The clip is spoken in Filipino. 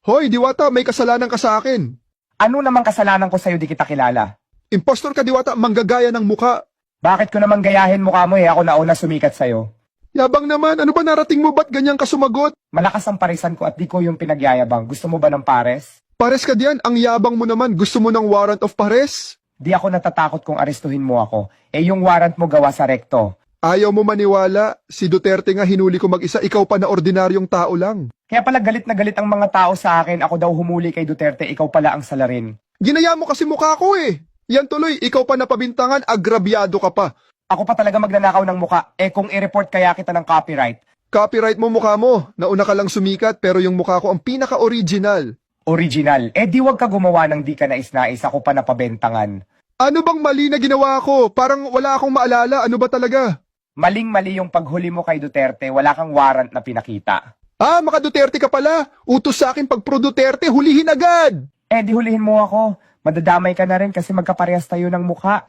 Hoy, Diwata, may kasalanan ka sa akin. Ano namang kasalanan ko sa'yo di kita kilala? Impostor ka, Diwata, manggagaya ng muka. Bakit ko naman gayahin mukha mo ako nauna sumikat sa'yo? Yabang naman, ano ba narating mo? Ba't ganyan ka sumagot? Malakas ang parisan ko at di ko yung pinagyayabang. Gusto mo ba ng pares? Pares ka diyan, ang yabang mo naman. Gusto mo ng warrant of pares? Di ako natatakot kung arestuhin mo ako. Yung warrant mo gawa sa rekto. Ayaw mo maniwala, si Duterte nga hinuli ko mag-isa, ikaw pa na ordinaryong tao lang. Kaya pala galit na galit ang mga tao sa akin. Ako daw humuli kay Duterte, ikaw pala ang salarin. Ginaya mo kasi mukha ko eh. Yan tuloy, ikaw pa napabintangan, agrabyado ka pa. Ako pa talaga magnanakaw ng muka. Kung i-report kaya kita ng copyright. Copyright mo mukha mo, nauna ka lang sumikat pero yung mukha ko ang pinaka-original. Original. Di wag ka gumawa ng di ka nais-nais. Ako pa napabentangan. Ano bang mali na ginawa ko? Parang wala akong maalala, ano ba talaga? Maling-mali yung paghuli mo kay Duterte. Wala kang warrant na pinakita. Ah, maka Duterte ka pala. Utos sa akin pag pro Duterte, hulihin agad. Di hulihin mo ako. Madadamay ka na rin kasi magkaparehas tayo ng mukha.